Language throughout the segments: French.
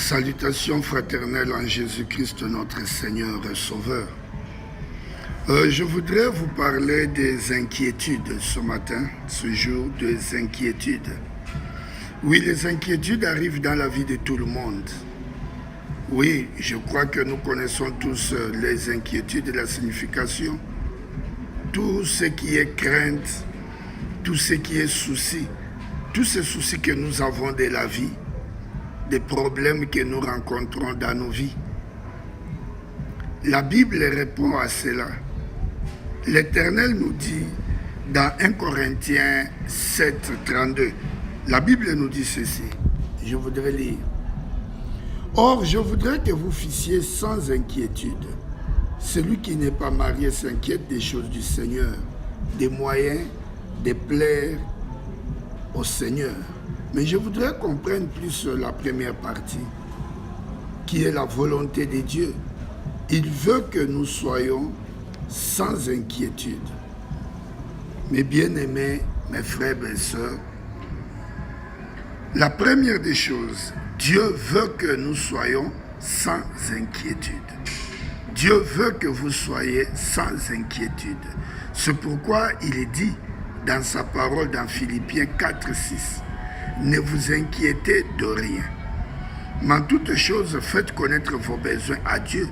Salutations fraternelles en Jésus-Christ, notre Seigneur et Sauveur. Je voudrais vous parler des inquiétudes ce matin, ce jour, des inquiétudes. Oui, les inquiétudes arrivent dans la vie de tout le monde. Oui, je crois que nous connaissons tous les inquiétudes et la signification. Tout ce qui est crainte, tout ce qui est souci, tous ces soucis que nous avons de la vie, des problèmes que nous rencontrons dans nos vies. La Bible répond à cela. L'Éternel nous dit dans 1 Corinthiens 7, 32, la Bible nous dit ceci, je voudrais lire. Or, je voudrais que vous fissiez sans inquiétude. Celui qui n'est pas marié s'inquiète des choses du Seigneur, des moyens de plaire au Seigneur. Mais je voudrais qu'on prenne plus la première partie, qui est la volonté de Dieu. Il veut que nous soyons sans inquiétude. Mes bien-aimés, mes frères et sœurs, la première des choses, Dieu veut que nous soyons sans inquiétude. Dieu veut que vous soyez sans inquiétude. C'est pourquoi il est dit dans sa parole dans Philippiens 4, 6, ne vous inquiétez de rien. Mais en toutes choses, faites connaître vos besoins à Dieu.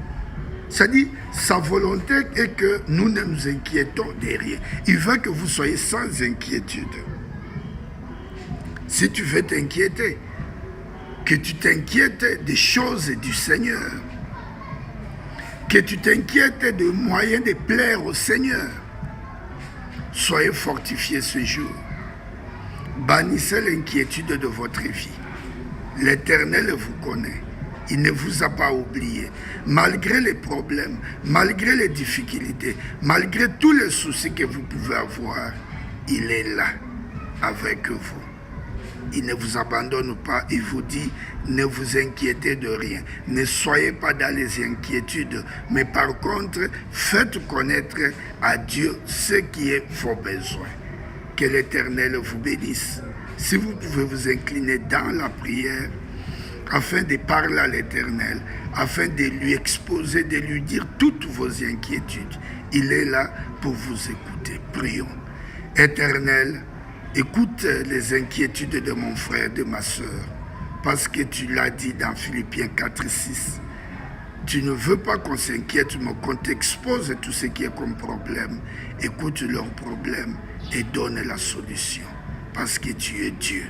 C'est-à-dire, sa volonté est que nous ne nous inquiétons de rien. Il veut que vous soyez sans inquiétude. Si tu veux t'inquiéter, que tu t'inquiètes des choses du Seigneur, que tu t'inquiètes des moyens de plaire au Seigneur, soyez fortifiés ce jour. Bannissez l'inquiétude de votre vie. L'Éternel vous connaît. Il ne vous a pas oublié. Malgré les problèmes, malgré les difficultés, malgré tous les soucis que vous pouvez avoir, il est là avec vous. Il ne vous abandonne pas. Il vous dit, ne vous inquiétez de rien. Ne soyez pas dans les inquiétudes. Mais par contre, faites connaître à Dieu ce qui est vos besoins. Que l'Éternel vous bénisse. Si vous pouvez vous incliner dans la prière, afin de parler à l'Éternel, afin de lui exposer, de lui dire toutes vos inquiétudes. Il est là pour vous écouter. Prions. Éternel, écoute les inquiétudes de mon frère, de ma sœur, parce que tu l'as dit dans Philippiens 4, 6. Tu ne veux pas qu'on s'inquiète, mais qu'on t'expose tout ce qui est comme problème. Écoute leurs problèmes et donne la solution. Parce que tu es Dieu,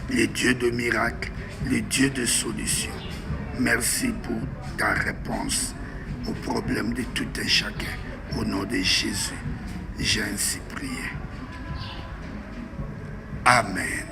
le Dieu de miracles, le Dieu de solutions. Merci pour ta réponse aux problèmes de tout un chacun. Au nom de Jésus, j'ai ainsi prié. Amen.